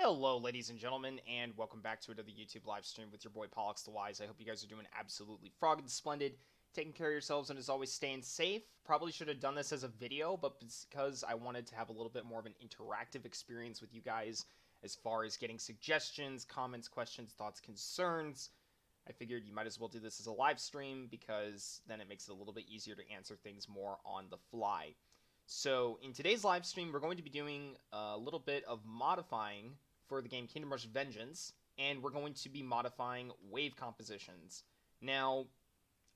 Hello, ladies and gentlemen, and welcome back to another YouTube live stream with your boy Pollux the Wise. I hope you guys are doing absolutely froggy splendid, taking care of yourselves, and as always, staying safe. Probably should have done this as a video, but because I wanted to have a little bit more of an interactive experience with you guys as far as getting suggestions, comments, questions, thoughts, concerns, I figured you might as well do this as a live stream because then it makes it a little bit easier to answer things more on the fly. So in today's live stream, we're going to be doing a little bit of modifying for the game Kingdom Rush Vengeance, and we're going to be modifying wave compositions. Now,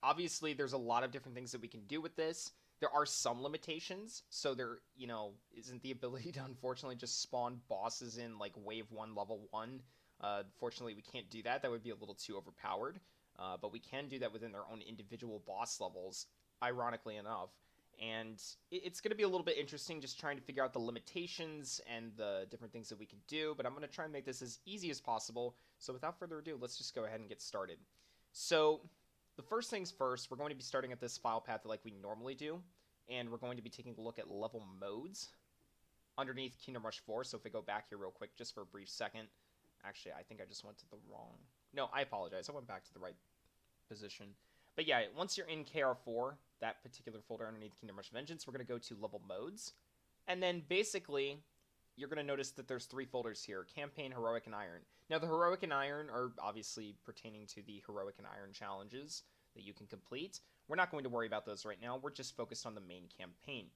obviously, there's a lot of different things that we can do with this. There are some limitations, so there, isn't the ability to unfortunately just spawn bosses in like Wave 1, Level 1. Fortunately, we can't do that. That would be a little too overpowered. But we can do that within their own individual boss levels, ironically enough. And it's going to be a little bit interesting just trying to figure out the limitations and the different things that we can do, but I'm going to try and make this as easy as possible. So without further ado, let's just go ahead and get started. So the first things first, we're going to be starting at this file path like we normally do, and we're going to be taking a look at level modes underneath Kingdom Rush 4. So if I go back here real quick just for a brief second. Actually, I think I just went to the wrong... No, I apologize. I went back to the right position. But yeah, once you're in KR4, that particular folder underneath Kingdom Rush Vengeance, we're going to go to level modes. And then basically, you're going to notice that there's three folders here, Campaign, Heroic, and Iron. Now, the Heroic and Iron are obviously pertaining to the Heroic and Iron challenges that you can complete. We're not going to worry about those right now. We're just focused on the main campaign.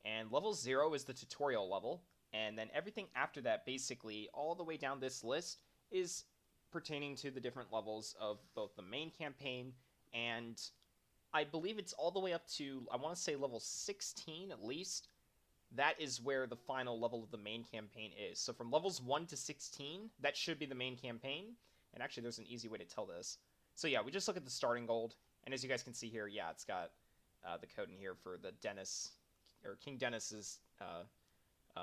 And level 0 is the tutorial level. And then everything after that, basically, all the way down this list, is pertaining to the different levels of both the main campaign and I believe it's all the way up to, I want to say level 16 at least. That is where the final level of the main campaign is. So from levels 1 to 16, that should be the main campaign. And actually, there's an easy way to tell this. So yeah, we just look at the starting gold. And as you guys can see here, yeah, it's got the code in here for the Dennis, or King Dennis's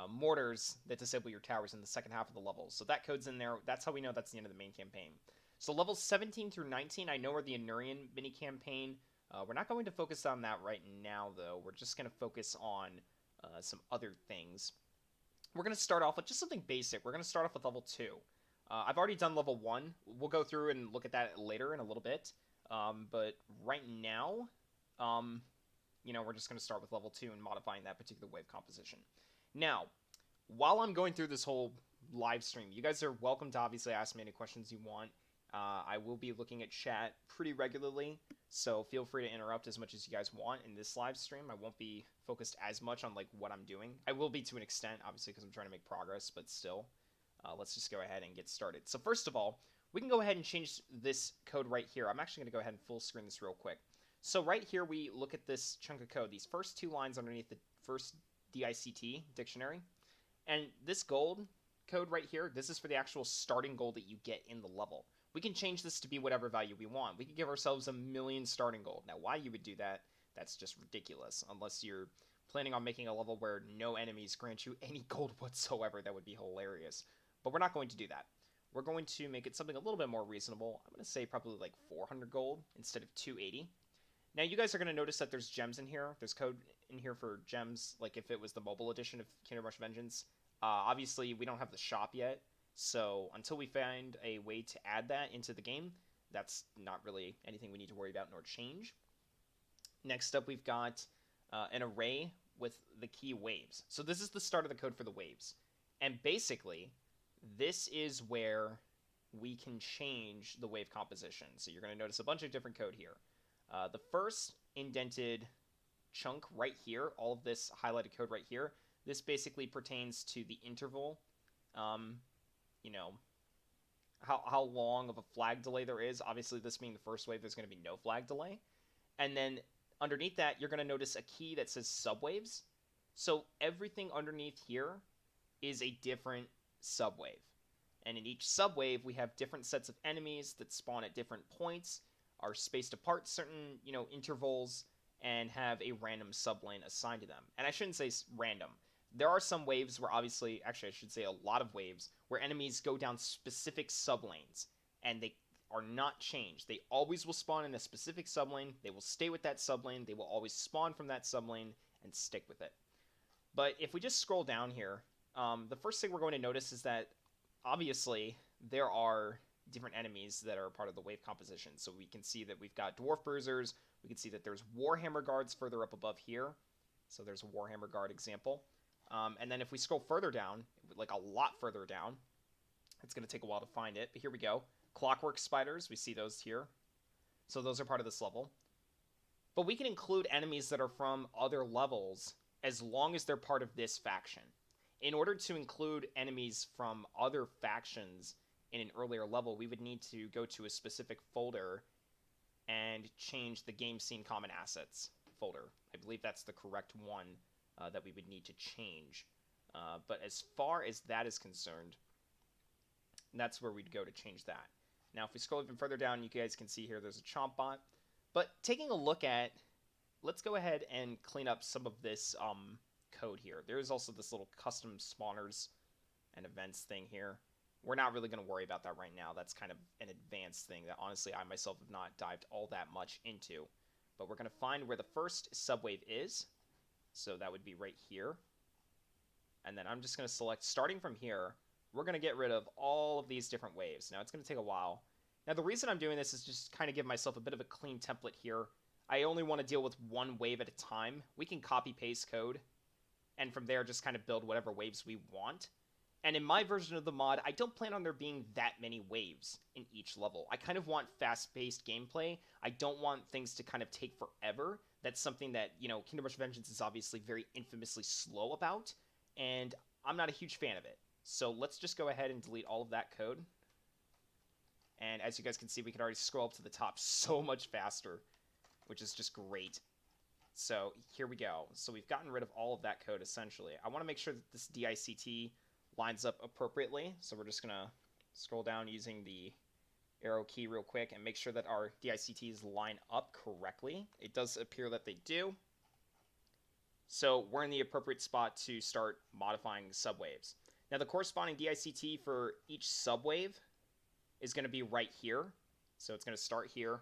mortars that disable your towers in the second half of the level. So that code's in there. That's how we know that's the end of the main campaign. So levels 17 through 19, I know are the Anurian mini-campaign. We're not going to focus on that right now, though. We're just going to focus on some other things. We're going to start off with just something basic. We're going to start off with level 2. I've already done level 1. We'll go through and look at that later in a little bit. But right now, we're just going to start with level 2 and modifying that particular wave composition. Now, while I'm going through this whole live stream, you guys are welcome to obviously ask me any questions you want. I will be looking at chat pretty regularly, so feel free to interrupt as much as you guys want in this live stream. I won't be focused as much on like what I'm doing. I will be to an extent, obviously, because I'm trying to make progress, but still, let's just go ahead and get started. So first of all, we can go ahead and change this code right here. I'm actually going to go ahead and full screen this real quick. So right here, we look at this chunk of code, these first two lines underneath the first DICT, dictionary, and this gold code right here, this is for the actual starting gold that you get in the level. We can change this to be whatever value we want. We could give ourselves 1,000,000 starting gold. Now, why you would do that, that's just ridiculous. Unless you're planning on making a level where no enemies grant you any gold whatsoever, that would be hilarious. But we're not going to do that. We're going to make it something a little bit more reasonable. I'm going to say probably like 400 gold instead of 280. Now, you guys are going to notice that there's gems in here. There's code in here for gems, like if it was the mobile edition of Kingdom Rush Vengeance. Obviously, we don't have the shop yet. So until we find a way to add that into the game, that's not really anything we need to worry about nor change. Next up, we've got an array with the key waves. So this is the start of the code for the waves. And basically, this is where we can change the wave composition. So you're going to notice a bunch of different code here. The first indented chunk right here, all of this highlighted code right here, this basically pertains to the interval. How long of a flag delay there is. Obviously, this being the first wave, there's going to be no flag delay. And then underneath that, you're going to notice a key that says subwaves. So everything underneath here is a different subwave. And in each subwave, we have different sets of enemies that spawn at different points, are spaced apart certain, intervals, and have a random sublane assigned to them. And I shouldn't say random. There are some waves where obviously, actually I should say a lot of waves, where enemies go down specific sublanes, and they are not changed. They always will spawn in a specific sublane, they will stay with that sublane, they will always spawn from that sublane, and stick with it. But if we just scroll down here, the first thing we're going to notice is that obviously there are different enemies that are part of the wave composition. So we can see that we've got Dwarf Bruisers. We can see that there's Warhammer Guards further up above here. So there's a Warhammer Guard example. And then if we scroll further down, like a lot further down, it's going to take a while to find it, but here we go. Clockwork Spiders, we see those here. So those are part of this level. But we can include enemies that are from other levels as long as they're part of this faction. In order to include enemies from other factions in an earlier level, we would need to go to a specific folder and change the Game Scene Common Assets folder. I believe that's the correct one that we would need to change. But as far as that is concerned, that's where we'd go to change that. Now, if we scroll even further down, you guys can see here there's a chomp bot. But taking a look at, let's go ahead and clean up some of this code here. There's also this little custom spawners and events thing here. We're not really going to worry about that right now. That's kind of an advanced thing that honestly I myself have not dived all that much into. But we're going to find where the first subwave is. So that would be right here. And then I'm just going to select, starting from here, we're going to get rid of all of these different waves. Now, it's going to take a while. Now, the reason I'm doing this is just kind of give myself a bit of a clean template here. I only want to deal with one wave at a time. We can copy-paste code, and from there just kind of build whatever waves we want. And in my version of the mod, I don't plan on there being that many waves in each level. I kind of want fast-paced gameplay. I don't want things to kind of take forever. That's something that, you know, Kingdom Rush Vengeance is obviously very infamously slow about, and I'm not a huge fan of it. So let's just go ahead and delete all of that code. And as you guys can see, we can already scroll up to the top so much faster, which is just great. So here we go. So we've gotten rid of all of that code, essentially. I want to make sure that this DICT lines up appropriately. So we're just going to scroll down using the arrow key real quick and make sure that our DICTs line up correctly. It does appear that they do. So we're in the appropriate spot to start modifying subwaves. Now the corresponding DICT for each subwave is going to be right here. So it's going to start here.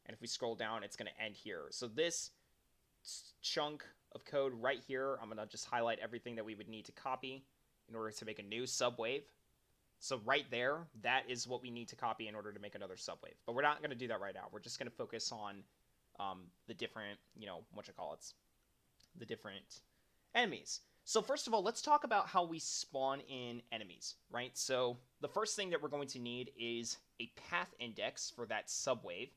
And if we scroll down, it's going to end here. So this chunk of code right here, I'm going to just highlight everything that we would need to copy in order to make a new subwave. So right there, that is what we need to copy in order to make another subwave. But we're not going to do that right now. We're just going to focus on the different, the different enemies. So first of all, let's talk about how we spawn in enemies, right? So the first thing that we're going to need is a path index for that subwave.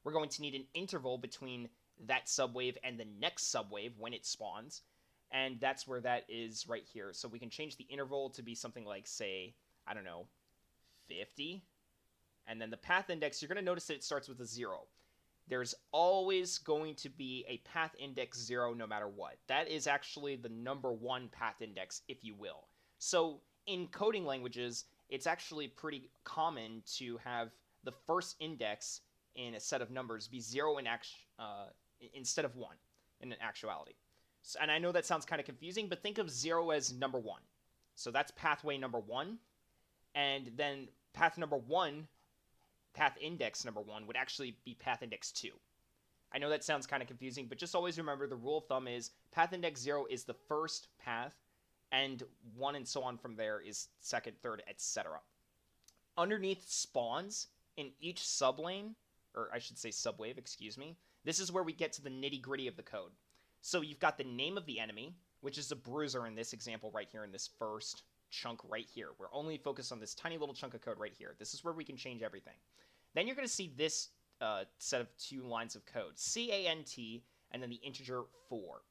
We're going to need an interval between that subwave and the next subwave when it spawns. And that's where that is right here. So we can change the interval to be something like, say, I don't know, 50. And then the path index, you're going to notice that it starts with a 0. There's always going to be a path index 0 no matter what. That is actually the number 1 path index, if you will. So in coding languages, it's actually pretty common to have the first index in a set of numbers be 0 instead of 1 in actuality. So, and I know that sounds kind of confusing, but think of 0 as number 1. So that's pathway number 1. And then path number 1, path index number 1 would actually be path index 2. I know that sounds kind of confusing, but just always remember the rule of thumb is path index 0 is the first path, and 1 and so on from there is second, third, etc. Underneath spawns in each sublane, or I should say subwave, excuse me, this is where we get to the nitty-gritty of the code. So you've got the name of the enemy, which is a bruiser in this example right here in this first chunk right here. We're only focused on this tiny little chunk of code right here. This is where we can change everything. Then you're going to see this set of 2 lines of code, CANT, and then the integer 4.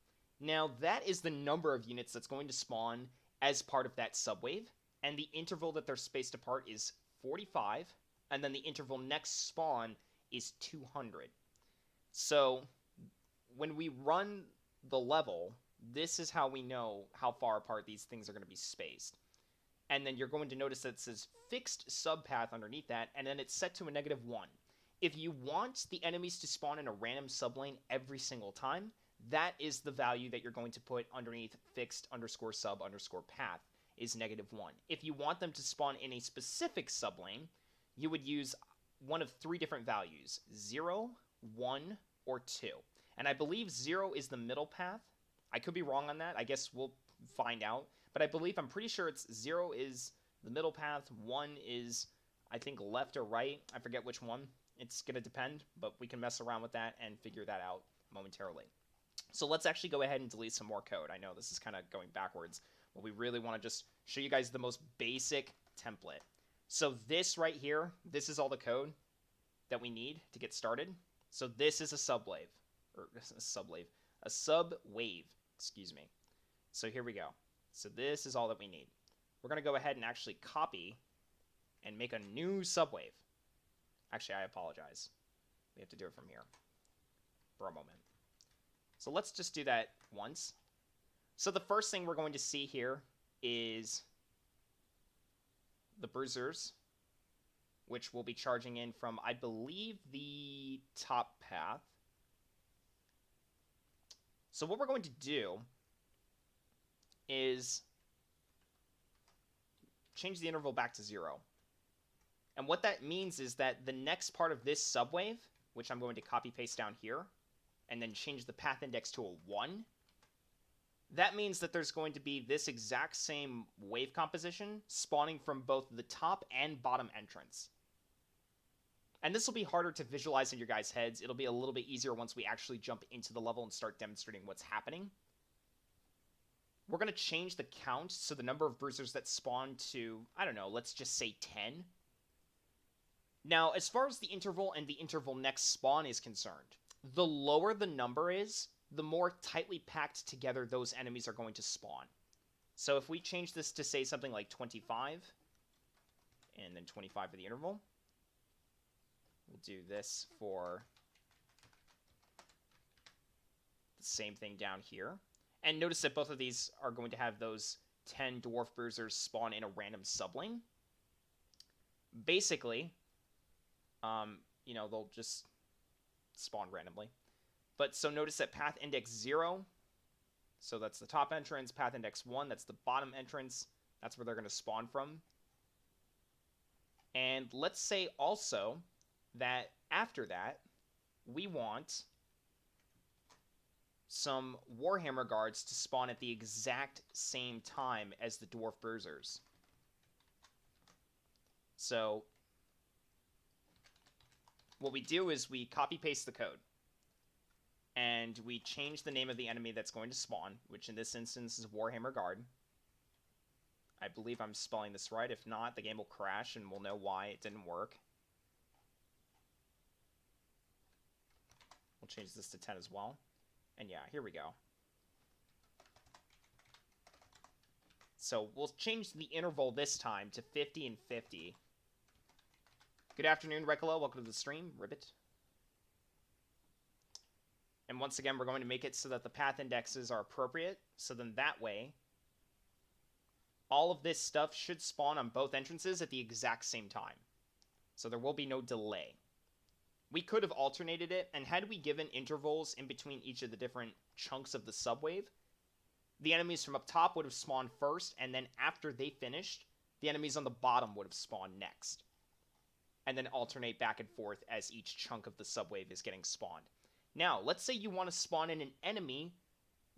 Now, that is the number of units that's going to spawn as part of that subwave, and the interval that they're spaced apart is 45, and then the interval next spawn is 200. So when we run the level, this is how we know how far apart these things are going to be spaced. And then you're going to notice that it says fixed subpath underneath that, and then it's set to a -1. If you want the enemies to spawn in a random sublane every single time, that is the value that you're going to put underneath fixed _sub_path is -1. If you want them to spawn in a specific sublane, you would use one of 3 different values, 0, 1, or 2. And I believe 0 is the middle path. I could be wrong on that. I guess we'll find out. But I'm pretty sure it's 0 is the middle path. 1 is, I think, left or right. I forget which one. It's going to depend, but we can mess around with that and figure that out momentarily. So let's actually go ahead and delete some more code. I know this is kind of going backwards, but we really want to just show you guys the most basic template. So this right here, this is all the code that we need to get started. So this is a subwave, a subwave, excuse me. So here we go. So this is all that we need. We're going to go ahead and actually copy and make a new subwave. Actually, I apologize. We have to do it from here for a moment. So let's just do that once. So the first thing we're going to see here is the bruisers, which will be charging in from, I believe, the top path. So what we're going to do is change the interval back to 0. And what that means is that the next part of this subwave, which I'm going to copy paste down here, and then change the path index to a 1, that means that there's going to be this exact same wave composition spawning from both the top and bottom entrance. And this will be harder to visualize in your guys' heads. It'll be a little bit easier once we actually jump into the level and start demonstrating what's happening. We're going to change the count, so the number of bruisers that spawn to, I don't know, let's just say 10. Now, as far as the interval and the interval next spawn is concerned, the lower the number is, the more tightly packed together those enemies are going to spawn. So if we change this to say something like 25, and then 25 for the interval, we'll do this for the same thing down here. And notice that both of these are going to have those 10 dwarf bruisers spawn in a random sublane. Basically, you know, they'll just spawn randomly. But so notice that path index 0, so that's the top entrance, path index 1, that's the bottom entrance, that's where they're going to spawn from. And let's say also that after that, we want some Warhammer guards to spawn at the exact same time as the dwarf bruisers. So what we do is we copy paste the code. And we change the name of the enemy that's going to spawn, which in this instance is Warhammer Guard. I believe I'm spelling this right. If not, the game will crash and we'll know why it didn't work. We'll change this to 10 as well. And yeah, here we go. So we'll change the interval this time to 50 and 50. Good afternoon, Rekala. Welcome to the stream. Ribbit. And once again, we're going to make it so that the path indexes are appropriate. So then that way, all of this stuff should spawn on both entrances at the exact same time. So there will be no delay. We could have alternated it, and had we given intervals in between each of the different chunks of the subwave, the enemies from up top would have spawned first, and then after they finished, the enemies on the bottom would have spawned next. And then alternate back and forth as each chunk of the subwave is getting spawned. Now, let's say you want to spawn in an enemy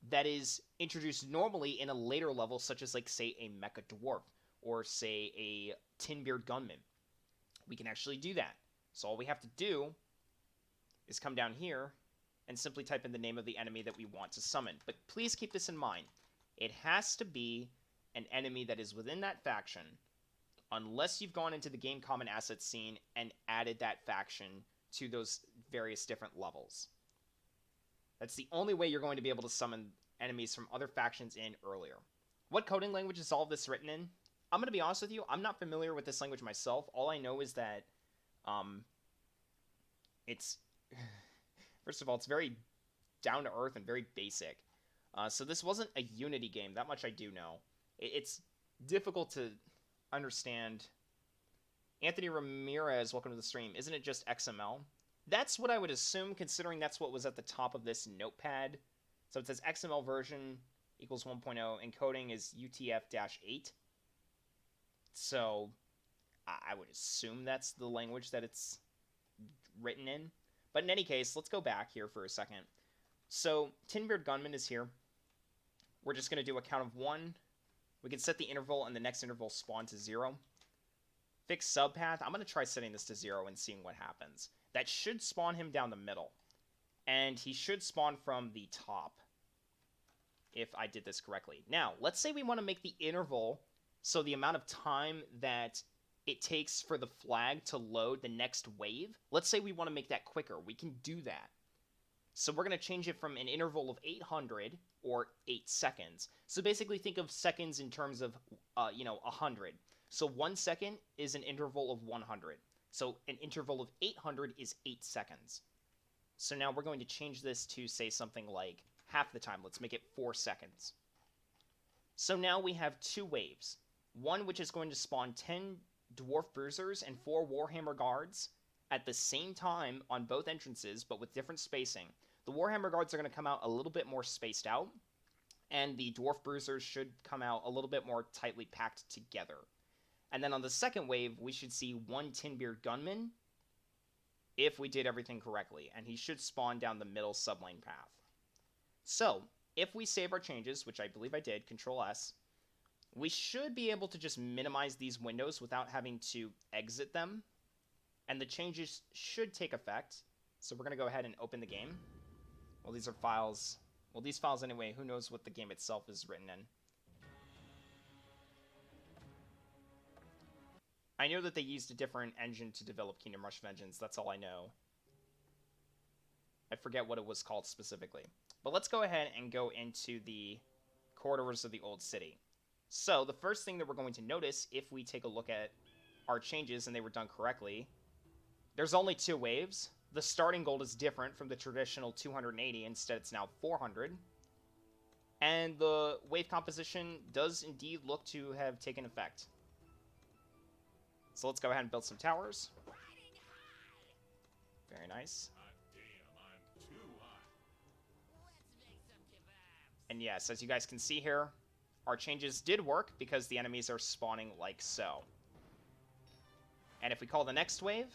that is introduced normally in a later level, such as, like, say, a Mecha Dwarf, or, say, a Tinbeard Gunman. We can actually do that. So all we have to do is come down here and simply type in the name of the enemy that we want to summon. But please keep this in mind. It has to be an enemy that is within that faction, unless you've gone into the game common assets scene and added that faction to those various different levels. That's the only way you're going to be able to summon enemies from other factions in earlier. What coding language is all of this written in? I'm going to be honest with you, I'm not familiar with this language myself. All I know is that it's, first of all, it's very down to earth and very basic. So this wasn't a Unity game, that much I do know. It's difficult to understand. Anthony Ramirez, welcome to the stream. Isn't it just XML? That's what I would assume, considering that's what was at the top of this notepad. So it says XML version equals 1.0, encoding is UTF-8. So I would assume that's the language that it's written in. But in any case, let's go back here for a second. So Tinbeard Gunman is here. We're just going to do a count of 1, We can set the interval and the next interval spawn to 0. Fixed subpath. I'm going to try setting this to 0 and seeing what happens. That should spawn him down the middle. And he should spawn from the top, if I did this correctly. Now, let's say we want to make the interval so the amount of time that it takes for the flag to load the next wave. Let's say we want to make that quicker. We can do that. So we're going to change it from an interval of 800 or 8 seconds. So basically think of seconds in terms of, 100. So 1 second is an interval of 100. So an interval of 800 is 8 seconds. So now we're going to change this to, say, something like half the time. Let's make it 4 seconds. So now we have 2 waves. One which is going to spawn 10 Dwarf Bruisers and 4 Warhammer Guards at the same time on both entrances, but with different spacing. The Warhammer Guards are going to come out a little bit more spaced out, and the Dwarf Bruisers should come out a little bit more tightly packed together. And then on the second wave, we should see 1 Tinbeard Gunman, if we did everything correctly, and he should spawn down the middle sublane path. So, if we save our changes, which I believe I did, Control-S, we should be able to just minimize these windows without having to exit them, and the changes should take effect. So we're going to go ahead and open the game. Well, these are files. Well, these files anyway, who knows what the game itself is written in. I know that they used a different engine to develop Kingdom Rush Vengeance, that's all I know. I forget what it was called specifically. But let's go ahead and go into the corridors of the Old City. So, the first thing that we're going to notice, if we take a look at our changes and they were done correctly, there's only 2 waves. The starting gold is different from the traditional 280, instead it's now 400. And the wave composition does indeed look to have taken effect. So let's go ahead and build some towers. Very nice. And yes, as you guys can see here, our changes did work because the enemies are spawning like so. And if we call the next wave,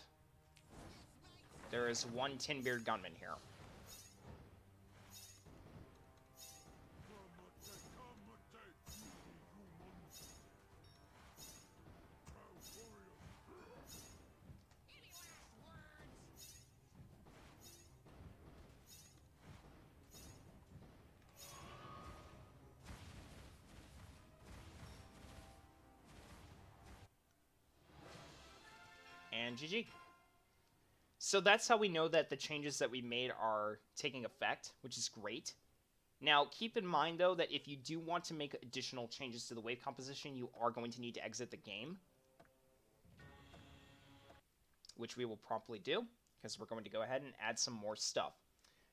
there is 1 Tinbeard Gunman here. And GG. So that's how we know that the changes that we made are taking effect, which is great. Now, keep in mind, though, that if you do want to make additional changes to the wave composition, you are going to need to exit the game, which we will promptly do, because we're going to go ahead and add some more stuff.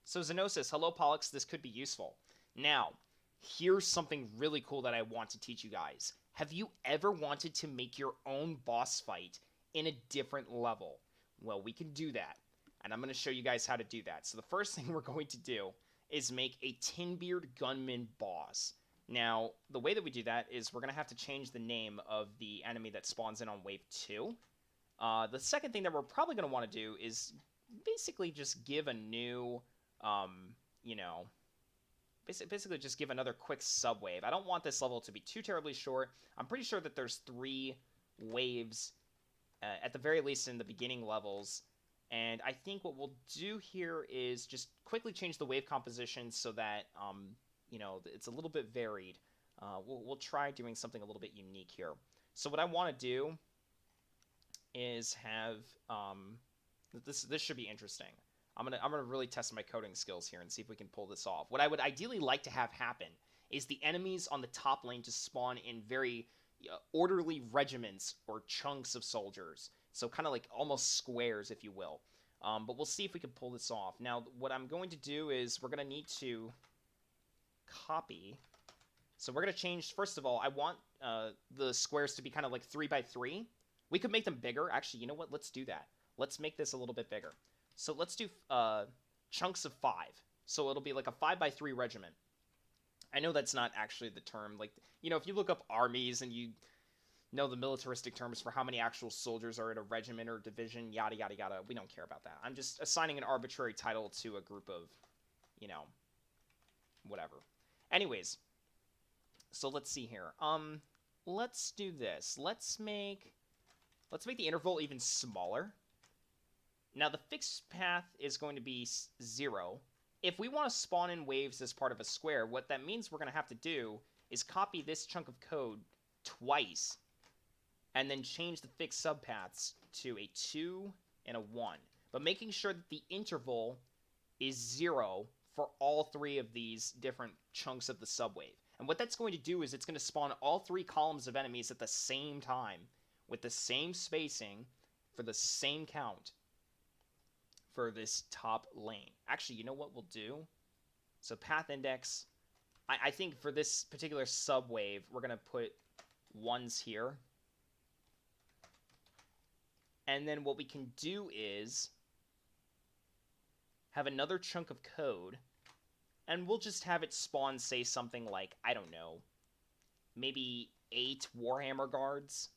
So Xenosis, hello Pollux, this could be useful. Now, here's something really cool that I want to teach you guys. Have you ever wanted to make your own boss fight in a different level? Well, we can do that, and I'm going to show you guys how to do that. So the first thing we're going to do is make a Tinbeard Gunman boss. Now, the way that we do that is we're going to have to change the name of the enemy that spawns in on Wave 2. The second thing that we're probably going to want to do is basically just give a new, basically just give another quick sub-wave. I don't want this level to be too terribly short. I'm pretty sure that there's 3 waves at the very least in the beginning levels, and I think what we'll do here is just quickly change the wave composition so that it's a little bit varied. We'll try doing something a little bit unique here. So what I want to do is have this should be interesting. I'm gonna really test my coding skills here and see if we can pull this off. What I would ideally like to have happen is the enemies on the top lane to spawn in very orderly regiments or chunks of soldiers. So kind of like almost squares, if you will. But we'll see if we can pull this off. Now, what I'm going to do is we're going to need to copy. So we're going to change, first of all, I want the squares to be kind of like 3 by 3. We could make them bigger. Actually, you know what? Let's do that. Let's make this a little bit bigger. So let's do chunks of 5. So it'll be like a 5 by 3 regiment. I know that's not actually the term. Like, if you look up armies and you know the militaristic terms for how many actual soldiers are in a regiment or division, yada, yada, yada, we don't care about that. I'm just assigning an arbitrary title to a group of, whatever. Anyways, So let's see here. Let's do this. Let's make the interval even smaller. Now the fixed path is going to be 0. If we want to spawn in waves as part of a square, what that means we're going to have to do is copy this chunk of code twice and then change the fixed subpaths to a 2 and a 1. But making sure that the interval is 0 for all 3 of these different chunks of the subwave. And what that's going to do is it's going to spawn all 3 columns of enemies at the same time with the same spacing for the same count for this top lane. Actually, you know what we'll do? So path index, I think for this particular subwave, we're going to put 1s here. And then what we can do is have another chunk of code, and we'll just have it spawn, say, something like, I don't know, maybe 8 Warhammer guards.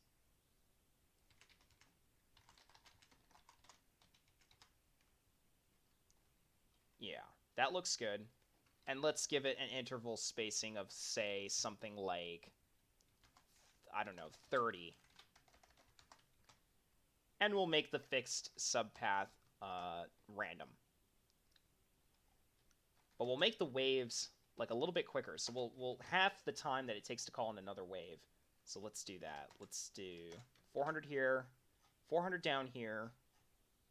Yeah, that looks good. And let's give it an interval spacing of, say, something like, I don't know, 30. And we'll make the fixed subpath random. But we'll make the waves like a little bit quicker. So we'll half the time that it takes to call in another wave. So let's do that. Let's do 400 here, 400 down here,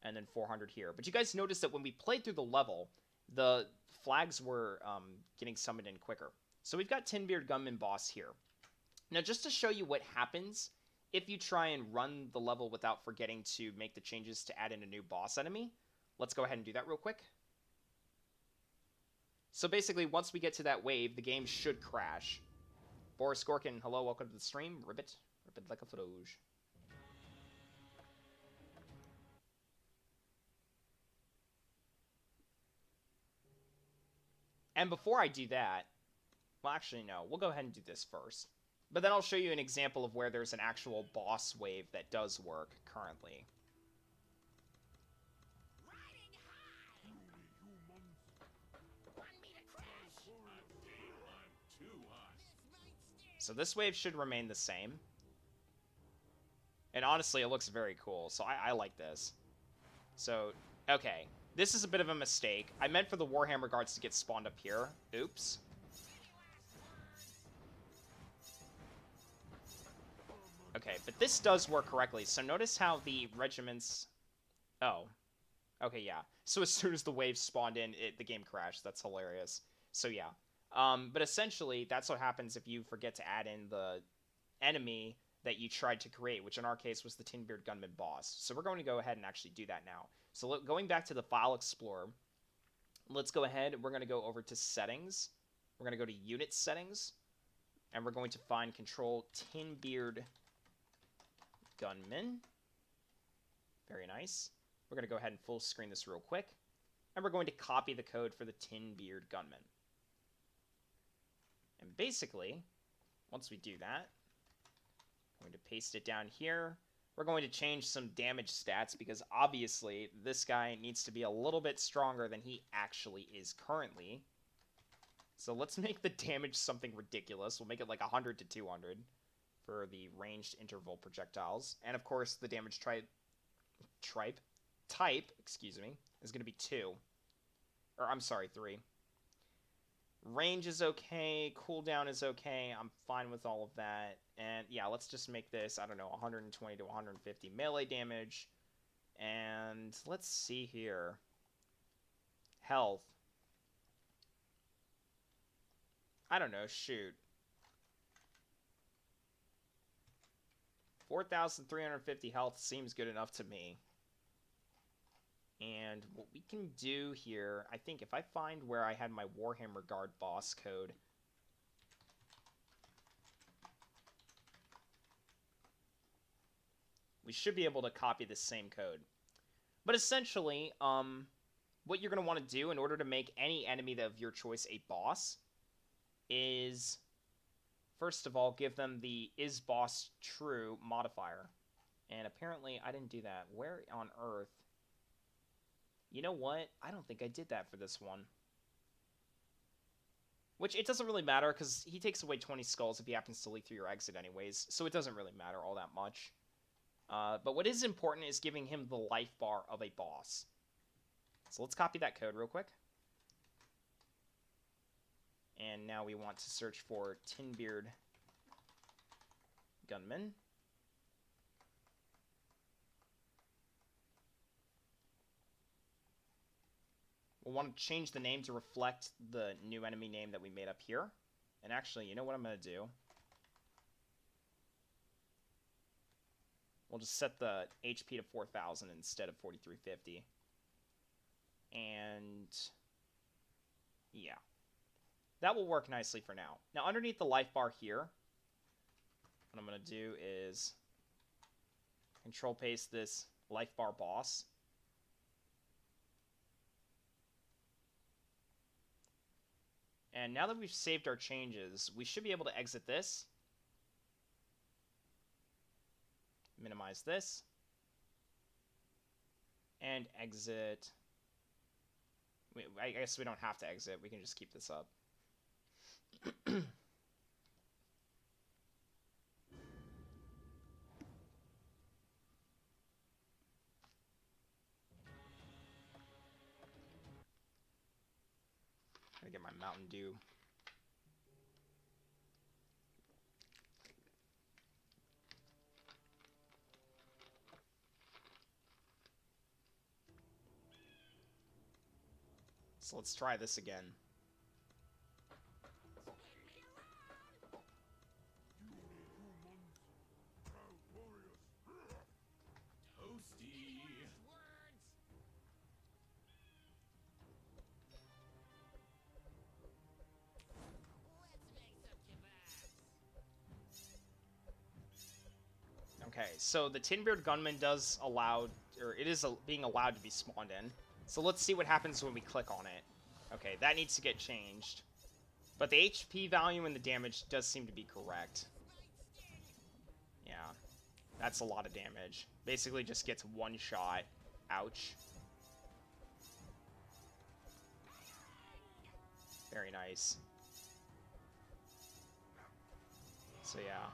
and then 400 here. But you guys noticed that when we played through the level, the flags were getting summoned in quicker. So we've got Tinbeard Gunman boss here. Now just to show you what happens if you try and run the level without forgetting to make the changes to add in a new boss enemy, let's go ahead and do that real quick. So basically, once we get to that wave, the game should crash. Boris Gorkin, hello, welcome to the stream. Ribbit like a footage. And before I do that, well, actually, no, we'll go ahead and do this first. But then I'll show you an example of where there's an actual boss wave that does work currently. So this wave should remain the same. And honestly, it looks very cool, so I like this. So, okay. This is a bit of a mistake. I meant for the Warhammer guards to get spawned up here. Oops. Okay, but this does work correctly. So notice how the regiments... Oh. Okay, yeah. So as soon as the wave spawned in, the game crashed. That's hilarious. So yeah. But essentially, that's what happens if you forget to add in the enemy that you tried to create, which in our case was the Tinbeard Gunman boss. So we're going to go ahead and actually do that now. So going back to the File Explorer, let's go ahead. We're going to go over to Settings. We're going to go to Unit Settings. And we're going to find Control Tinbeard Gunman. Very nice. We're going to go ahead and full screen this real quick. And we're going to copy the code for the Tinbeard Gunman. And basically, once we do that, I'm going to paste it down here. We're going to change some damage stats because obviously this guy needs to be a little bit stronger than he actually is currently. So let's make the damage something ridiculous. We'll make it like 100 to 200 for the ranged interval projectiles. And of course, the damage type, excuse me, is going to be 2. Or I'm sorry, 3. Range is okay, cooldown is okay, I'm fine with all of that. And yeah, let's just make this, I don't know, 120 to 150 melee damage. And let's see here. Health. I don't know, shoot. 4,350 health seems good enough to me. And what we can do here, I think if I find where I had my Warhammer Guard boss code, we should be able to copy the same code. But essentially, what you're going to want to do in order to make any enemy of your choice a boss is, first of all, give them the isBossTrue modifier. And apparently I didn't do that. Where on earth? You know what? I don't think I did that for this one. Which it doesn't really matter because he takes away 20 skulls if he happens to leak through your exit anyways, so it doesn't really matter all that much. But what is important is giving him the life bar of a boss. So let's copy that code real quick. And now we want to search for Tinbeard Gunman. We'll want to change the name to reflect the new enemy name that we made up here. And actually, you know what I'm going to do? We'll just set the HP to 4,000 instead of 4,350. And yeah, that will work nicely for now. Now, underneath the life bar here, what I'm going to do is control paste this life bar boss. And now that we've saved our changes, we should be able to exit this. Minimize this. And exit. I guess we don't have to exit. We can just keep this up. Gotta get my Mountain Dew. So let's try this again. Okay, so the Tinbeard Gunman does allow, or it is being allowed to be spawned in. So let's see what happens when we click on it. Okay, that needs to get changed. But the HP value and the damage does seem to be correct. Yeah, that's a lot of damage. Basically just gets one shot. Ouch. Very nice. So yeah,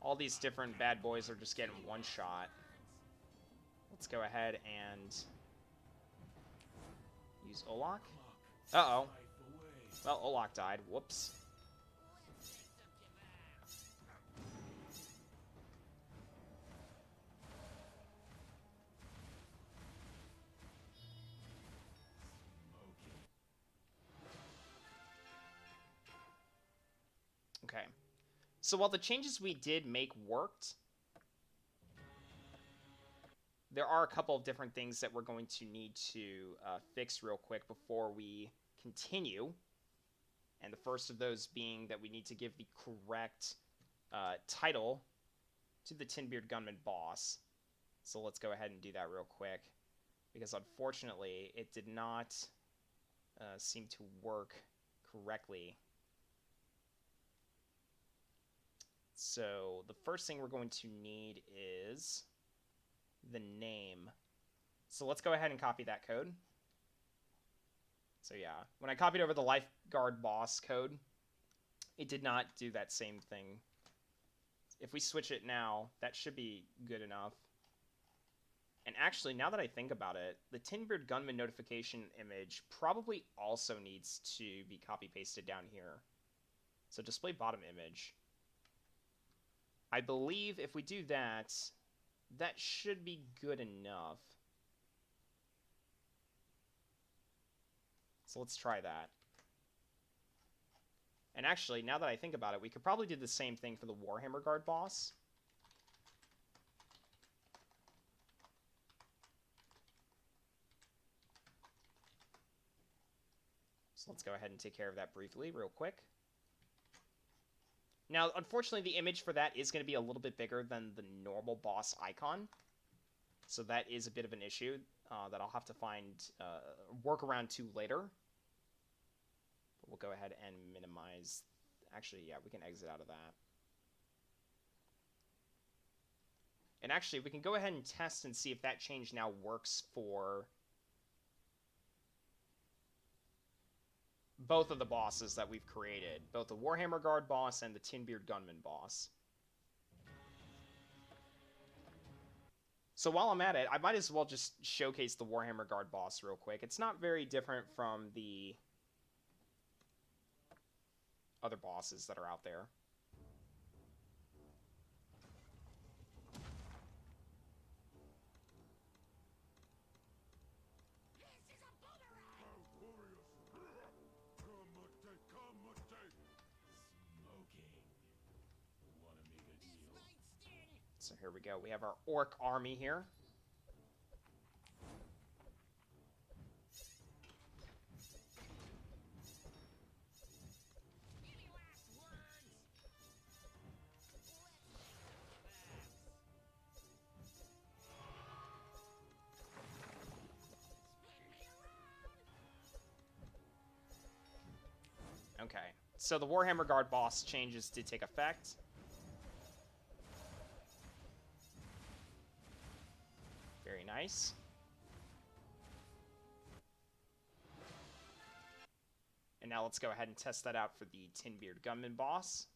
all these different bad boys are just getting one shot. Let's go ahead and use Olak. Uh-oh. Well, Olak died. Whoops. Okay. So while the changes we did make worked, there are a couple of different things that we're going to need to fix real quick before we continue. And the first of those being that we need to give the correct title to the Tinbeard Gunman boss. So let's go ahead and do that real quick, because unfortunately it did not seem to work correctly. So the first thing we're going to need is the name. So let's go ahead and copy that code. So yeah, when I copied over the lifeguard boss code, it did not do that same thing. If we switch it now, that should be good enough. And actually, now that I think about it, the Tinbeard Gunman notification image probably also needs to be copy-pasted down here. So display bottom image. I believe if we do that, that should be good enough. So let's try that. And actually, now that I think about it, we could probably do the same thing for the Warhammer Guard boss. So let's go ahead and take care of that briefly, real quick. Now, unfortunately, the image for that is going to be a little bit bigger than the normal boss icon. So that is a bit of an issue that I'll have to find work around to later. But we'll go ahead and minimize. Actually, yeah, we can exit out of that. And actually, we can go ahead and test and see if that change now works for both of the bosses that we've created, both the Warhammer Guard boss and the Tinbeard Gunman boss. So while I'm at it, I might as well just showcase the Warhammer Guard boss real quick. It's not very different from the other bosses that are out there. So here we go. We have our orc army here. Okay, so the Warhammer Guard boss changes did take effect. Very nice. And now let's go ahead and test that out for the Tinbeard Gunman boss.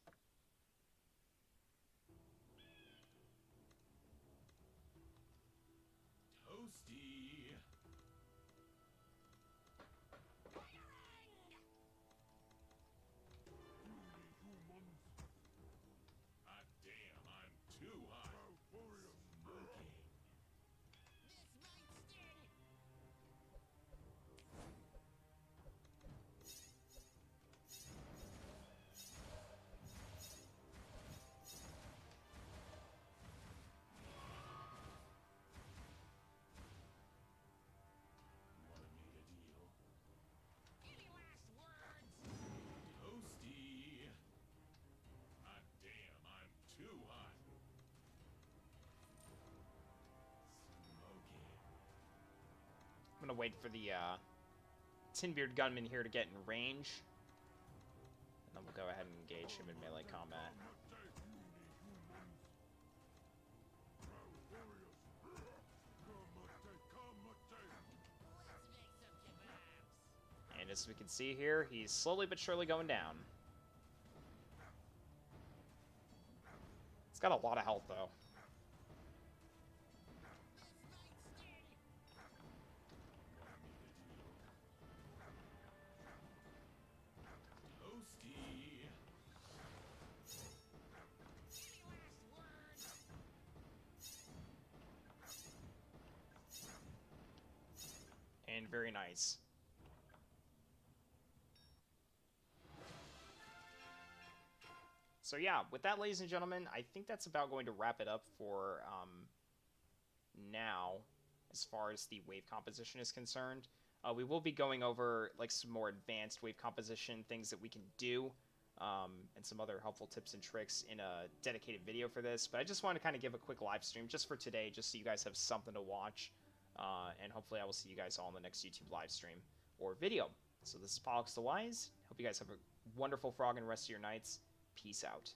Toasty. Ah, damn, I'm too hot. Smoking. I'm going to wait for the Tinbeard Gunman here to get in range. And then we'll go ahead and engage him in melee combat. And as we can see here, he's slowly but surely going down. He's got a lot of health, though. And very nice. So yeah, with that, ladies and gentlemen, I think that's about going to wrap it up for now, as far as the wave composition is concerned. We will be going over like some more advanced wave composition things that we can do, and some other helpful tips and tricks in a dedicated video for this. But I just want to kind of give a quick live stream just for today, just so you guys have something to watch. And hopefully I will see you guys all in the next YouTube live stream or video. So this is Pollux the Wise. Hope you guys have a wonderful frog and rest of your nights. Peace out.